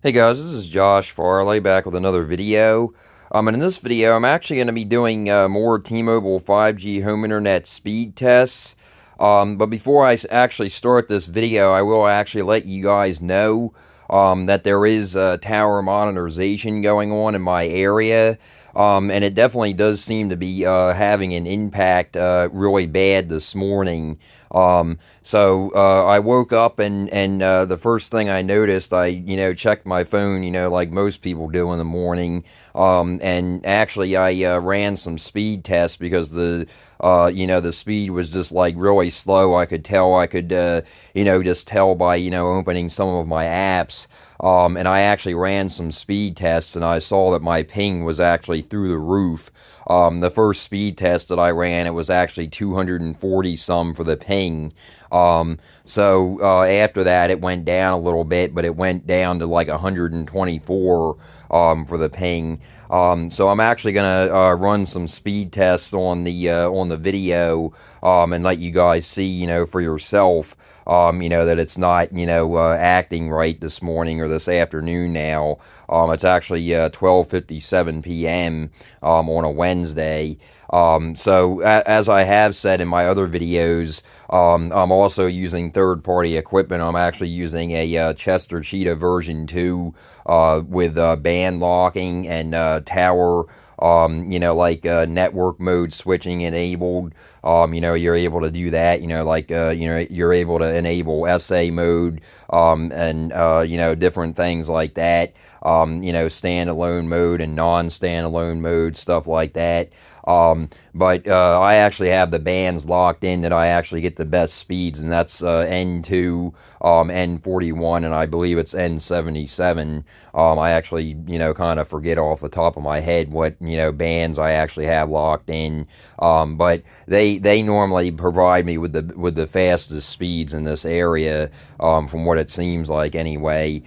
Hey guys, this is Josh Farley back with another video. And in this video, I'm actually going to be doing more T-Mobile 5G home internet speed tests. But before I actually start this video, I will actually let you guys know that there is tower modernization going on in my area. And it definitely does seem to be having an impact really bad this morning. So I woke up and the first thing I noticed, I checked my phone, like most people do in the morning. And actually I ran some speed tests because the speed was just like really slow. I could tell. I could just tell by opening some of my apps. And I actually ran some speed tests, and I saw that my ping was actually through the roof. The first speed test that I ran, it was actually 240 some for the ping. So after that, it went down a little bit, but it went down to like 124 for the ping. So I'm actually gonna run some speed tests on the video and let you guys see, for yourself, that it's not, acting right this morning or this afternoon now. It's actually 12:57 p.m. On a Wednesday. So as I have said in my other videos, I'm also using third-party equipment. I'm actually using a Chester Cheetah version 2 with band locking and tower, network mode switching enabled. You're able to do that. You're able to enable SA mode, and different things like that. Standalone mode and non-standalone mode, stuff like that. But I actually have the bands locked in that I actually get the best speeds, and that's N2, N41, and I believe it's N77. I actually, kind of forget off the top of my head what, bands I actually have locked in. But they normally provide me with the fastest speeds in this area, from what it seems like anyway.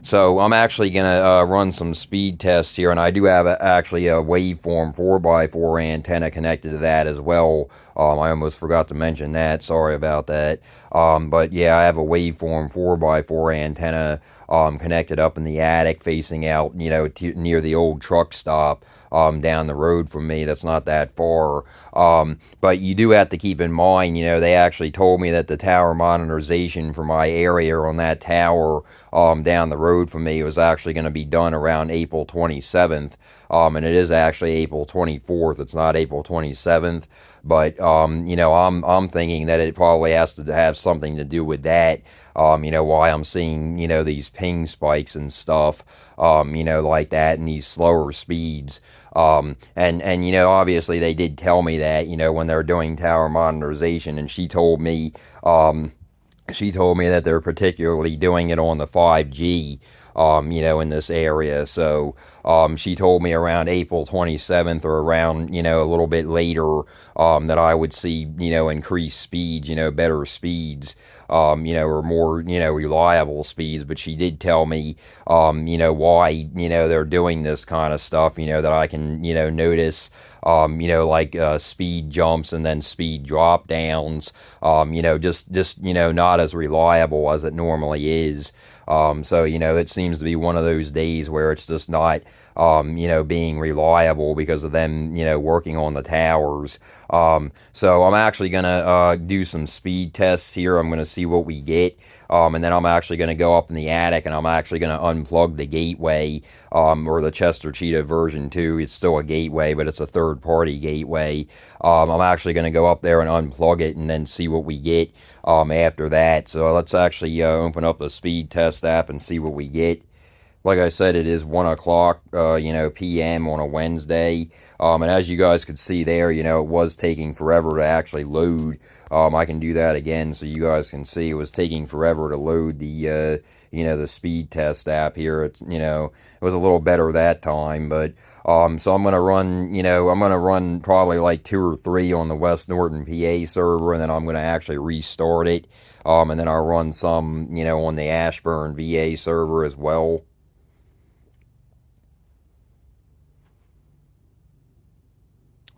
So I'm actually gonna run some speed tests here, and I do have actually a waveform 4x4 antenna connected to that as well. I almost forgot to mention that. Sorry about that. But yeah, I have a waveform 4x4 antenna connected up in the attic, facing out, near the old truck stop. Down the road from me. That's not that far. But you do have to keep in mind, they actually told me that the tower modernization for my area on that tower down the road from me was actually going to be done around April 27th. And it is actually April 24th. It's not April 27th. But I'm thinking that it probably has to have something to do with that. Why I'm seeing these ping spikes and stuff, like that, and these slower speeds. And obviously they did tell me that, when they're doing tower modernization, and she told me that they're particularly doing it on the 5G, in this area. So, she told me around April 27th or around, a little bit later, that I would see, increased speeds, better speeds, or more, reliable speeds. But she did tell me, why, they're doing this kind of stuff, that I can, notice, speed jumps and then speed drop downs, just not as reliable as it normally is. So, it seems to be one of those days where it's just not, being reliable because of them, working on the towers. So I'm actually going to do some speed tests here. I'm going to see what we get. And then I'm actually going to go up in the attic, and I'm actually going to unplug the gateway, or the Chester Cheetah version 2. It's still a gateway, but it's a third-party gateway. I'm actually going to go up there and unplug it and then see what we get after that. So let's actually open up the speed test app and see what we get. Like I said, it is 1 o'clock, p.m. on a Wednesday. And as you guys could see there, it was taking forever to actually load. I can do that again so you guys can see it was taking forever to load the speed test app here. It was a little better that time, but, so I'm going to run, I'm going to run probably like 2 or 3 on the West Norton PA server, and then I'm going to actually restart it. And then I'll run some, on the Ashburn VA server as well.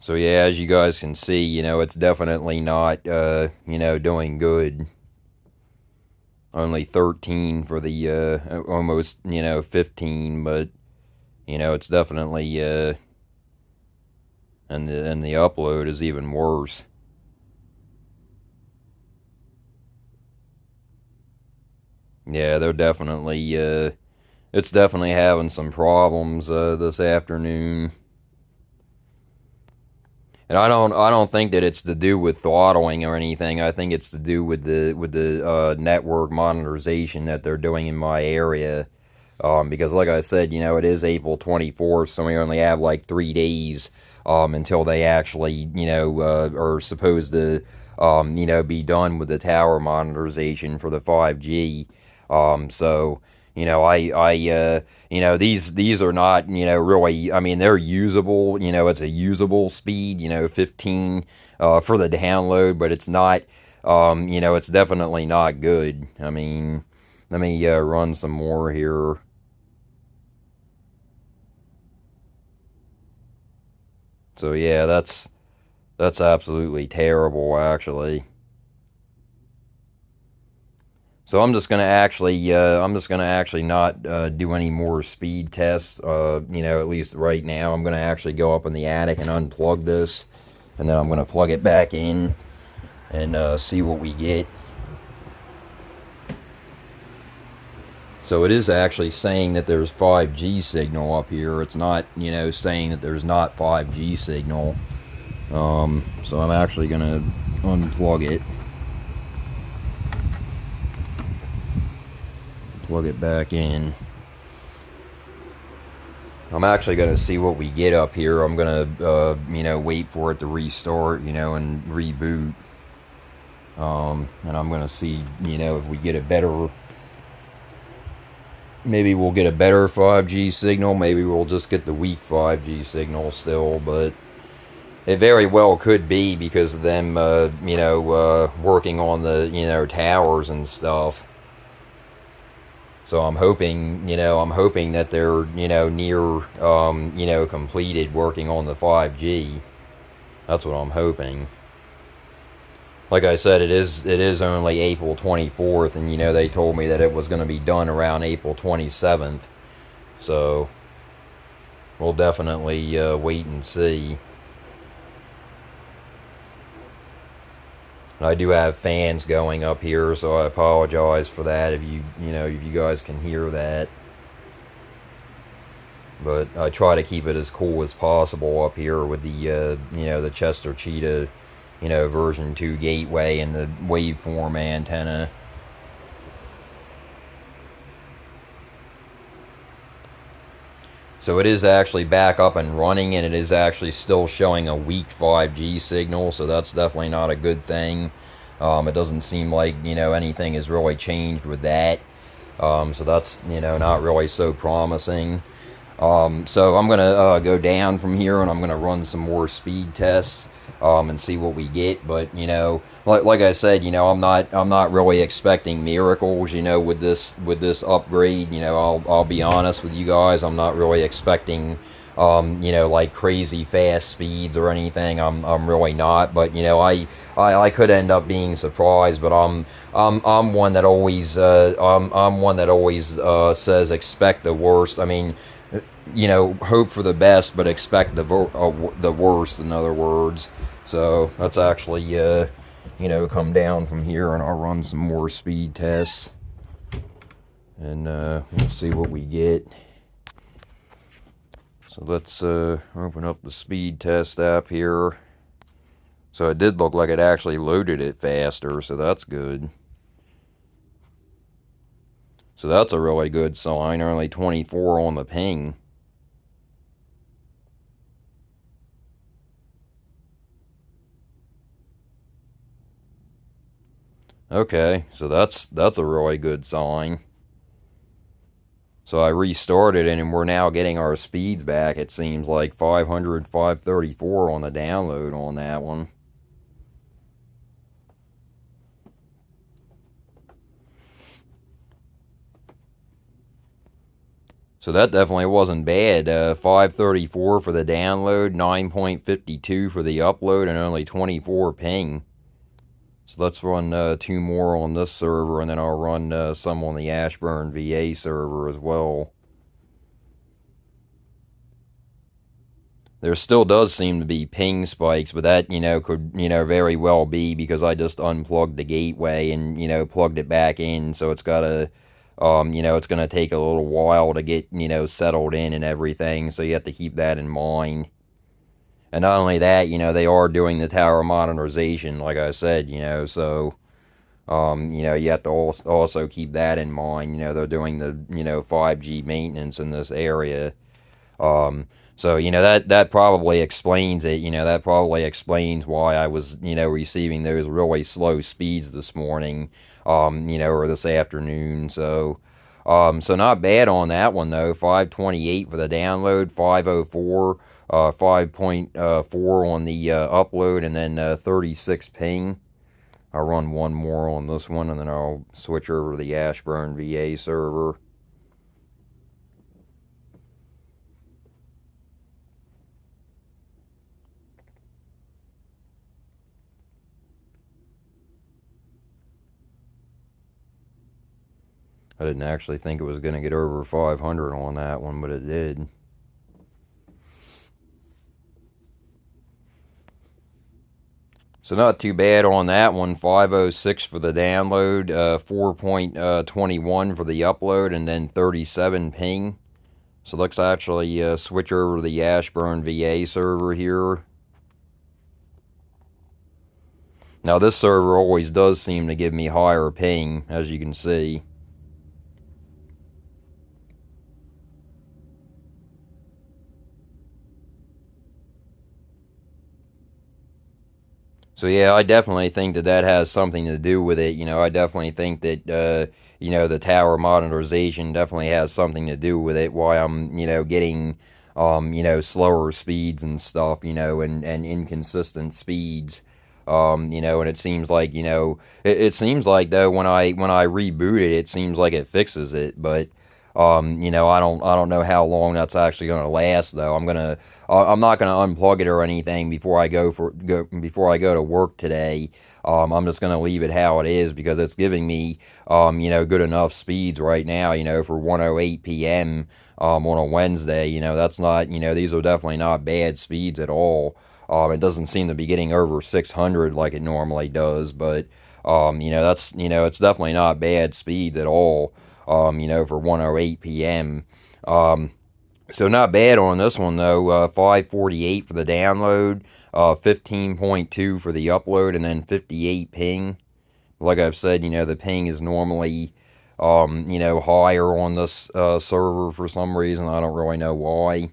So yeah, as you guys can see, it's definitely not, doing good. Only 13 for the almost 15, but it's definitely and the upload is even worse. Yeah, they're definitely it's definitely having some problems this afternoon. And I don't think that it's to do with throttling or anything. I think it's to do with the network modernization that they're doing in my area. Because like I said, it is April 24th, so we only have like 3 days until they actually are supposed to be done with the tower modernization for the 5G. So these are not really. I mean, they're usable. It's a usable speed. 15 for the download, but it's not. It's definitely not good. I mean, let me run some more here. So yeah, that's absolutely terrible, actually. So I'm just gonna actually not do any more speed tests. At least right now, I'm gonna actually go up in the attic and unplug this, and then I'm gonna plug it back in and see what we get. So it is actually saying that there's 5G signal up here. It's not, saying that there's not 5G signal. So I'm actually gonna unplug it, plug it back in. I'm actually going to see what we get up here. I'm going to, wait for it to restart, and reboot. And I'm going to see, if we get a better, maybe we'll get a better 5G signal. Maybe we'll just get the weak 5G signal still, but it very well could be because of them, working on the, towers and stuff. So I'm hoping that they're, near, completed working on the 5G. That's what I'm hoping. Like I said, it is only April 24th, and they told me that it was going to be done around April 27th. So we'll definitely wait and see. I do have fans going up here, so I apologize for that if you guys can hear that. But I try to keep it as cool as possible up here with the Chester Cheetah version 2 gateway and the waveform antenna. So it is actually back up and running, and it is actually still showing a weak 5G signal, so that's definitely not a good thing. It doesn't seem like anything has really changed with that. So that's not really so promising. So I'm gonna go down from here, and I'm gonna run some more speed tests and see what we get. But like I said, I'm not really expecting miracles. With this upgrade. I'll be honest with you guys. I'm not really expecting like crazy fast speeds or anything. I'm really not. But I could end up being surprised. But I'm one that always I'm one that always says expect the worst. I mean, hope for the best, but expect the worst. In other words, so let's actually come down from here, and I'll run some more speed tests, and we'll see what we get. So let's open up the speed test app here. So it did look like it actually loaded it faster, so that's good. So that's a really good sign. Only 24 on the ping. Okay, so that's a really good sign. So I restarted it, and we're now getting our speeds back. It seems like 500, 534 on the download on that one. So that definitely wasn't bad. 534 for the download, 9.52 for the upload, and only 24 ping. So let's run two more on this server, and then I'll run some on the Ashburn VA server as well. There still does seem to be ping spikes, but that, could, very well be because I just unplugged the gateway and, plugged it back in. So it's got to, it's going to take a little while to get, settled in and everything. So you have to keep that in mind. And not only that, they are doing the tower modernization, like I said, so, you have to also keep that in mind. They're doing the, 5G maintenance in this area. Um, so that probably explains it. That probably explains why I was receiving those really slow speeds this morning, or this afternoon. So not bad on that one though. 528 for the download, 504, 5.4 on the upload, and then 36 ping. I'll run one more on this one, and then I'll switch over to the Ashburn VA server. I didn't actually think it was going to get over 500 on that one, but it did. So not too bad on that one. 506 for the download, 4.21 for the upload, and then 37 ping. So let's actually switch over to the Ashburn VA server here. Now this server always does seem to give me higher ping, as you can see. So yeah, I definitely think that has something to do with it. I definitely think that the tower modernization definitely has something to do with it. Why I'm getting slower speeds and stuff. And inconsistent speeds. And it seems like it seems like though when I reboot it, it seems like it fixes it, but. I don't know how long that's actually going to last though. I'm not gonna unplug it or anything before I go to work today. I'm just gonna leave it how it is because it's giving me good enough speeds right now. For 1:08 p.m. On a Wednesday. That's not these are definitely not bad speeds at all. It doesn't seem to be getting over 600 like it normally does, but that's it's definitely not bad speeds at all. For 1:08 p.m. So not bad on this one though. 548 for the download, 15.2 for the upload, and then 58 ping. Like I've said, the ping is normally, higher on this server for some reason. I don't really know why.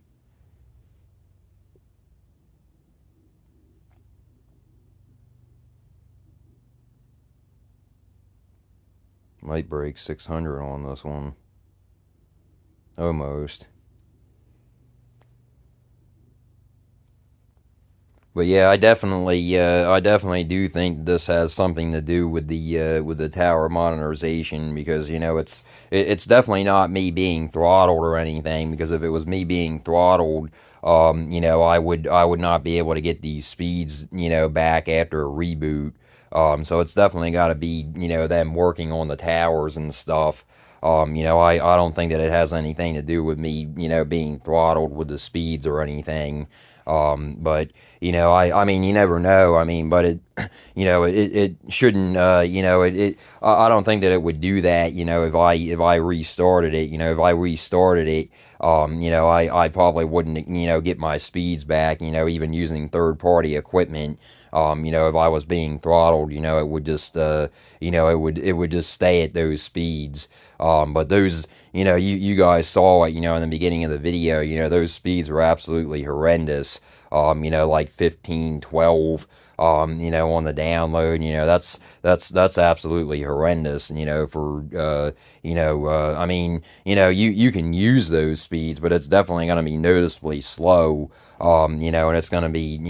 Might break 600 on this one. Almost. But yeah, I definitely do think this has something to do with the tower modernization because it's definitely not me being throttled or anything. Because if it was me being throttled, I would not be able to get these speeds back after a reboot. So it's definitely got to be them working on the towers and stuff. I don't think that it has anything to do with me being throttled with the speeds or anything. But I mean, you never know. I mean, but it shouldn't. I don't think that it would do that. If I restarted it. If I restarted it. I probably wouldn't. Get my speeds back. Even using third party equipment. If I was being throttled, it would just, it would just stay at those speeds. But those, you guys saw it, in the beginning of the video, those speeds were absolutely horrendous. Like 15, 12, on the download, that's absolutely horrendous, I mean, you can use those speeds, but it's definitely going to be noticeably slow, and it's going to be,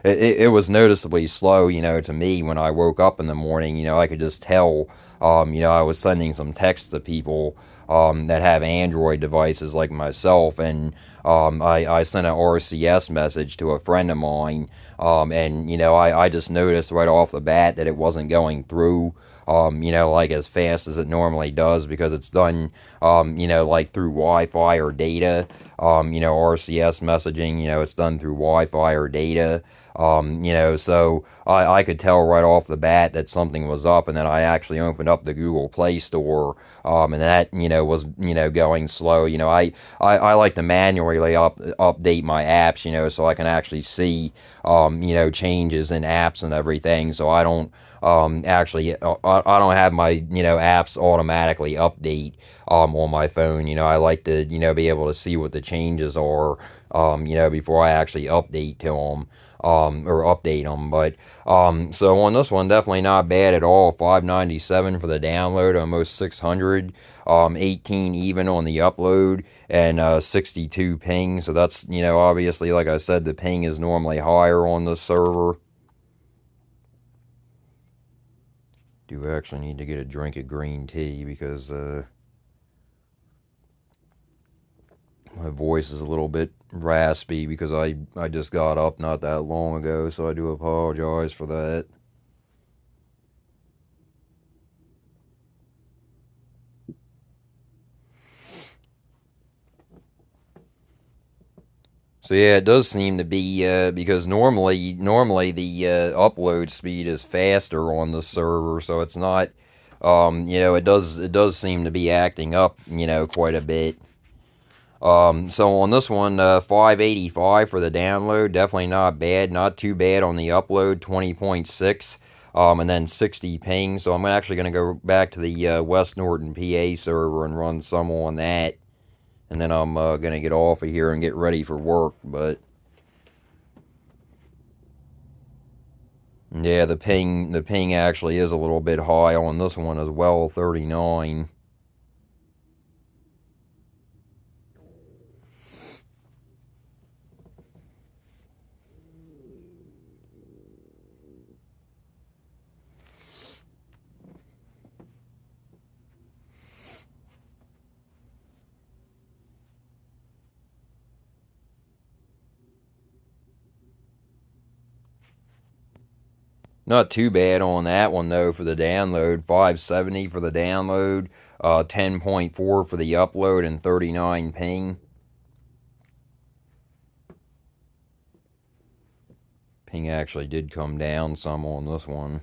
it was noticeably slow, to me when I woke up in the morning, I could just tell, I was sending some texts to people that have Android devices like myself, and I sent an RCS message to a friend of mine, and I just noticed right off the bat that it wasn't going through. Like as fast as it normally does because it's done, like through Wi-Fi or data. RCS messaging, it's done through Wi-Fi or data. So I could tell right off the bat that something was up, and then I actually opened up the Google Play Store, and that, was, going slow. I like to manually update my apps, so I can actually see, changes in apps and everything, so I don't, I don't have my, apps automatically update, on my phone. I like to, be able to see what the changes are, before I actually update to them, or update them. But so on this one, definitely not bad at all. 597 for the download, almost 600, 18 even on the upload, and 62 ping. So that's, obviously, like I said, the ping is normally higher on the server. Do actually need to get a drink of green tea because my voice is a little bit raspy because I just got up not that long ago, so I do apologize for that. So yeah, it does seem to be because normally the upload speed is faster on the server, so it's not, it does seem to be acting up, quite a bit. So on this one, 585 for the download, definitely not bad, not too bad on the upload, 20.6, and then 60 ping. So I'm actually going to go back to the West Norton, PA server and run some on that, and then I'm going to get off of here and get ready for work. But yeah, the ping actually is a little bit high on this one as well, 39. Not too bad on that one though for the download. 570 for the download, 10.4 for the upload, and 39 ping. Ping actually did come down some on this one.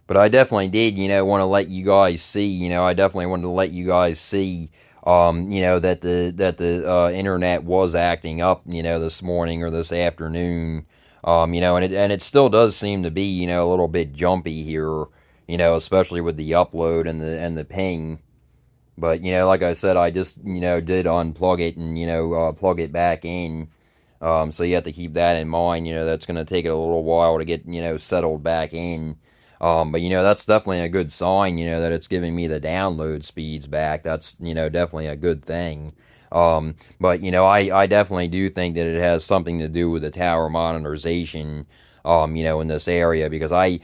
But I definitely did, want to let you guys see, I definitely wanted to let you guys see, that the internet was acting up, this morning or this afternoon, and it still does seem to be, a little bit jumpy here, especially with the upload and the ping. But like I said, I just did unplug it and plug it back in. So you have to keep that in mind. That's going to take it a little while to get settled back in. But that's definitely a good sign. That it's giving me the download speeds back. That's definitely a good thing. But I definitely do think that it has something to do with the tower modernization. In this area because I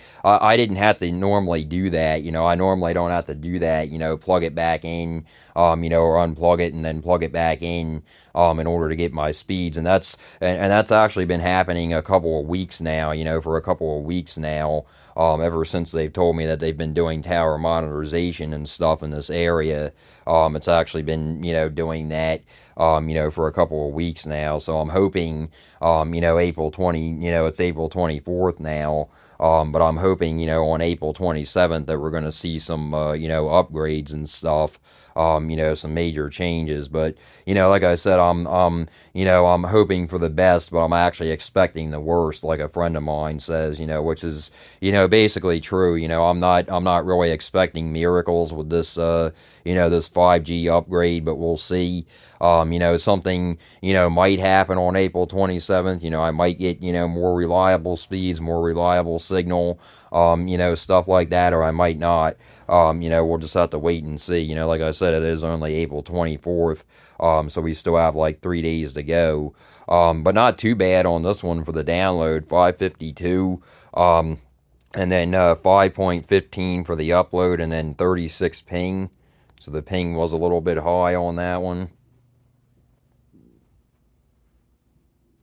didn't have to normally do that. I normally don't have to do that. Plug it back in, or unplug it and then plug it back in order to get my speeds. And that's actually been happening a couple of weeks now. For a couple of weeks now. Ever since they've told me that they've been doing tower modernization and stuff in this area, it's actually been doing that for a couple of weeks now. So I'm hoping April 20, it's April 24th now. But I'm hoping, on April 27th that we're going to see some, upgrades and stuff, some major changes. But, like I said, I'm hoping for the best, but I'm actually expecting the worst, like a friend of mine says, which is, basically true. I'm not really expecting miracles with this, this 5G upgrade, but we'll see. Something, might happen on April 27th. I might get, more reliable speeds, more reliable signal, stuff like that, or I might not. We'll just have to wait and see. Like I said, it is only April 24th, so we still have like 3 days to go. But not too bad on this one for the download, 552. and then 5.15 for the upload, and then 36 ping. So the ping was a little bit high on that one.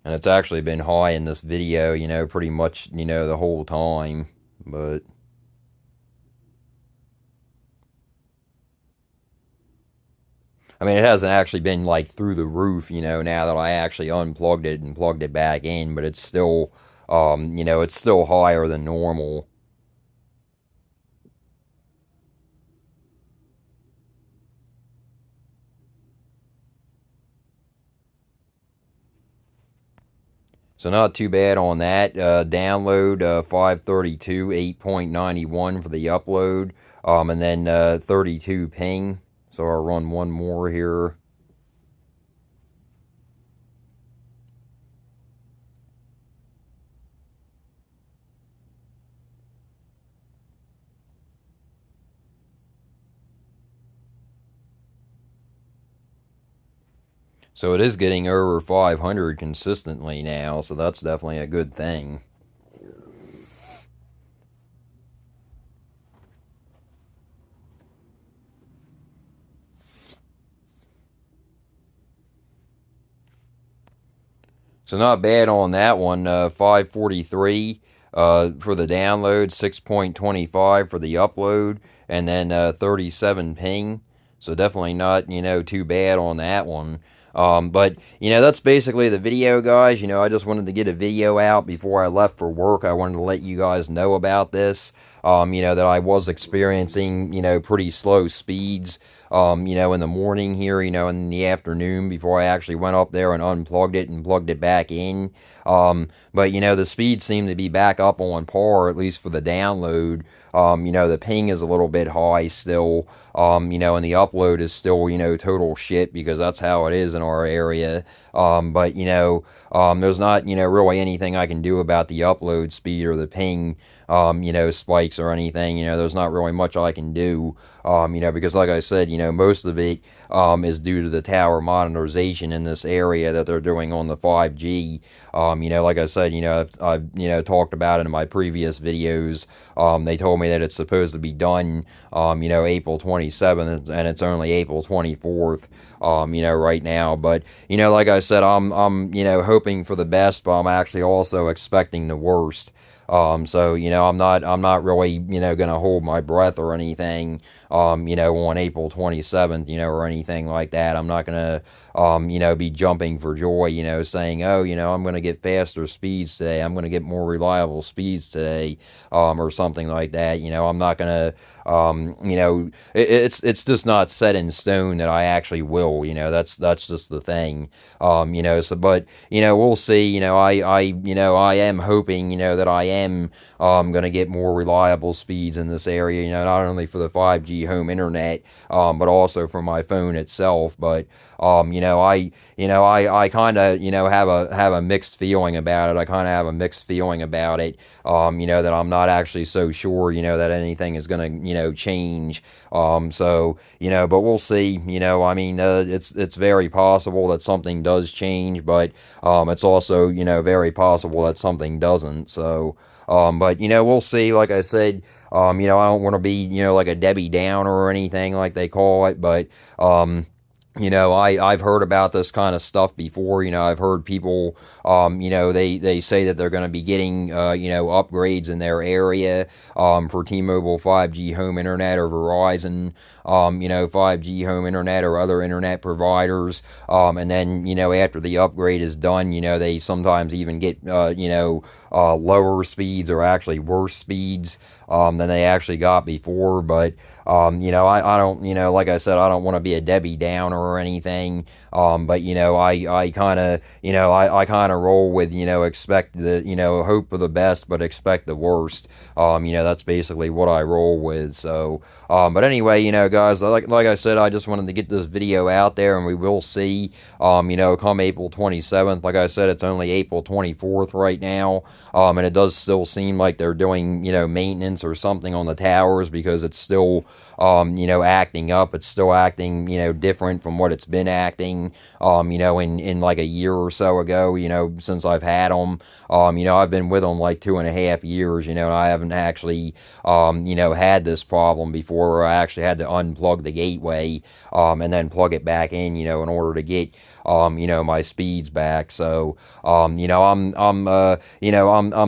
And it's actually been high in this video, pretty much, the whole time. But I mean, it hasn't actually been like through the roof, now that I actually unplugged it and plugged it back in, but it's still higher than normal. So not too bad on that. Download 532, 8.91 for the upload, and then 32 ping. So I'll run one more here. So it is getting over 500 consistently now, so that's definitely a good thing. So not bad on that one. 543 for the download, 6.25 for the upload, and then 37 ping. So definitely not, too bad on that one. But, that's basically the video, guys. I just wanted to get a video out before I left for work. I wanted to let you guys know about this, that I was experiencing, pretty slow speeds, in the morning here, in the afternoon before I actually went up there and unplugged it and plugged it back in. But, the speed seemed to be back up on par, at least for the download. The ping is a little bit high still, and the upload is still, total shit because that's how it is in our area. But, there's not, really anything I can do about the upload speed or the ping, spikes or anything. There's not really much I can do, because like I said, most of it, is due to the tower modernization in this area that they're doing on the 5G. Like I said, I've talked about it in my previous videos. They told me that it's supposed to be done, April 27th, and it's only April 24th, right now. But, like I said, I'm hoping for the best, but I'm actually also expecting the worst. So I'm not really gonna hold my breath or anything, on April 27th, or anything like that. I'm not gonna be jumping for joy, saying, oh, I'm gonna get faster speeds today. I'm gonna get more reliable speeds today, or something like that. I'm not gonna it's just not set in stone that I actually will. That's just the thing. So but we'll see. I am hoping that I am going to get more reliable speeds in this area. Not only for the 5G home internet, but also for my phone itself. But I kind of have a mixed feeling about it. I kind of have a mixed feeling about it. That I'm not actually so sure. That anything is going to change. But we'll see. I mean, it's very possible that something does change, but it's also very possible that something doesn't. So. But we'll see. Like I said, I don't want to be like a Debbie Downer or anything like they call it, but I've heard about this kind of stuff before. I've heard people, they say that they're going to be getting, upgrades in their area, for T-Mobile 5G home internet or Verizon, 5G home internet or other internet providers. And then, after the upgrade is done, they sometimes even get, lower speeds or actually worse speeds, than they actually got before. But, I don't, like I said, I don't want to be a Debbie Downer or anything. But I kind of, I kind of roll with, expect the, hope for the best, but expect the worst. That's basically what I roll with. So, but anyway, guys, like I said, I just wanted to get this video out there, and we will see, come April 27th. Like I said, it's only April 24th right now. And it does still seem like they're doing, maintenance or something on the towers, because it's still, acting up. It's still acting, different from what it's been acting, in like a year or so ago, since I've had them. I've been with them like 2.5 years, and I haven't actually, had this problem before, where I actually had to unplug the gateway, and then plug it back in, in order to get, my speeds back. So, I'm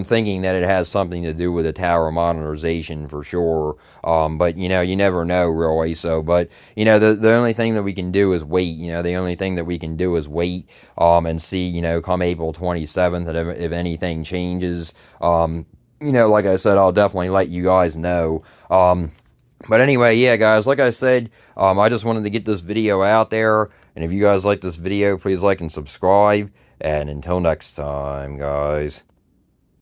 thinking that it has something to do with the tower modernization for sure. But you never know really. So, but the only thing that we can do is wait. The only thing that we can do is wait, and see, come April 27th, and if anything changes. Like I said, I'll definitely let you guys know. But anyway, yeah, guys, like I said, I just wanted to get this video out there. And if you guys like this video, please like and subscribe. And until next time, guys.